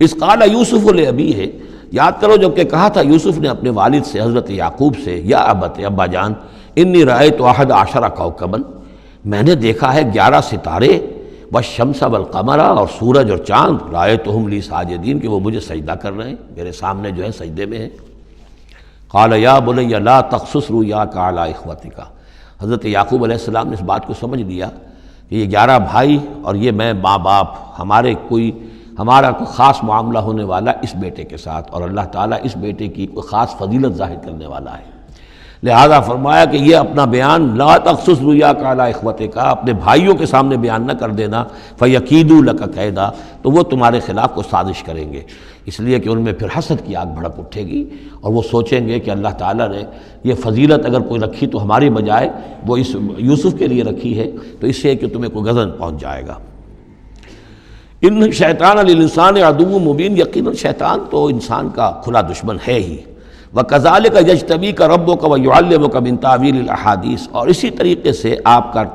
اس قال یوسف لابی ہے، یاد کرو جب کہ کہا تھا یوسف نے اپنے والد سے حضرت یعقوب سے، یا ابت، ابا جان، انی رأیت 11 کوکبا، میں نے دیکھا ہے 11 ستارے، والشمس والقمر، اور سورج اور چاند، رأیتہم لی ساجدین، کہ وہ مجھے سجدہ کر رہے ہیں، میرے سامنے جو ہے سجدے میں ہیں۔ قال یا بنی لا تقصص رؤیاک علی اخوتک، حضرت یعقوب علیہ السلام نے اس بات کو سمجھ لیا کہ یہ 11 بھائی اور یہ میں ماں باپ، ہمارا کوئی خاص معاملہ ہونے والا اس بیٹے کے ساتھ، اور اللہ تعالیٰ اس بیٹے کی کوئی خاص فضیلت ظاہر کرنے والا ہے، لہذا فرمایا کہ یہ اپنا بیان لا تقصص رؤیاک علی اخوتک، اپنے بھائیوں کے سامنے بیان نہ کر دینا، فیکیدوا لک کیدا، تو وہ تمہارے خلاف کو سازش کریں گے، اس لیے کہ ان میں پھر حسد کی آگ بھڑک اٹھے گی، اور وہ سوچیں گے کہ اللہ تعالیٰ نے یہ فضیلت اگر کوئی رکھی تو ہماری بجائے وہ اس یوسف کے لیے رکھی ہے، تو اس سے کہ تمہیں کوئی غضب پہنچ جائے گا۔ ان شیطان للانسان عدو مبین، یقیناً شیطان تو انسان کا کھلا دشمن ہے ہی۔ وَكَذَلِكَ يَجْتَبِيكَ رَبُّكَ وَيُعَلِّمُكَ مِن تَأْوِيلِ الْأَحَادِيثِ، اور اسی طریقے سے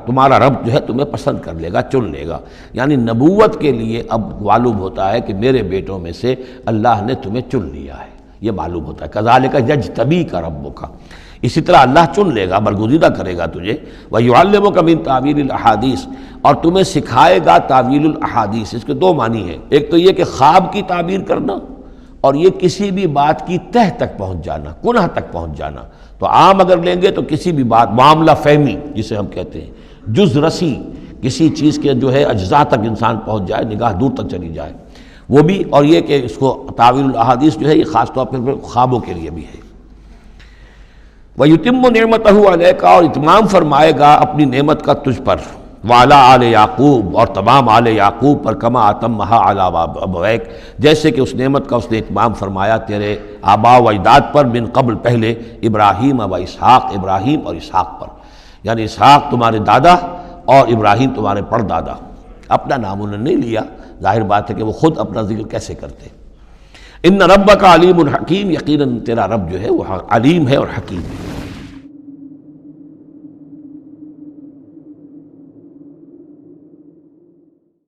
تمہارا رب جو ہے تمہیں پسند کر لے گا، چن لے گا، یعنی نبوت کے لیے اب معلوم ہوتا ہے کہ میرے بیٹوں میں سے اللہ نے تمہیں چن لیا ہے، یہ معلوم ہوتا ہے۔ كَذَلِكَ يَجْتَبِيكَ رَبُّكَ، اسی طرح اللہ چن لے گا، برگزیدہ کرے گا تجھے۔ وَيُعَلِّمُكَ مِن تَأْوِيلِ الْأَحَادِيثِ، اور تمہیں سکھائے گا تعویل الاحادیث۔ اس کے دو معنی ہیں، ایک تو یہ کہ خواب کی تعبیر کرنا، اور یہ کسی بھی بات کی تہ تک پہنچ جانا، کنہ تک پہنچ جانا۔ تو عام اگر لیں گے تو کسی بھی بات، معاملہ فہمی جسے ہم کہتے ہیں، جز رسی، کسی چیز کے جو ہے اجزاء تک انسان پہنچ جائے، نگاہ دور تک چلی جائے، وہ بھی، اور یہ کہ اس کو تعویل الاحادیث جو ہے یہ خاص طور پر خوابوں کے لیے بھی ہے۔ وَيُتِمُّ نِعْمَتَهُ عَلَيْكَ، اور اتمام فرمائے گا اپنی نعمت کا تجھ پر، وعلی آل یعقوب، اور تمام آل یعقوب پر، کما اتمھا علی ابویک، جیسے کہ اس نعمت کا اس نے اتمام فرمایا تیرے آباء و اجداد پر، من قبل پہلے، ابراہیم و اسحاق، ابراہیم اور اسحاق پر، یعنی اسحاق تمہارے دادا اور ابراہیم تمہارے پردادا۔ اپنا نام انہوں نے نہیں لیا، ظاہر بات ہے کہ وہ خود اپنا ذکر کیسے کرتے۔ ان ربک علیم حکیم، یقیناً تیرا رب جو ہے وہ علیم ہے اور حکیم ہے۔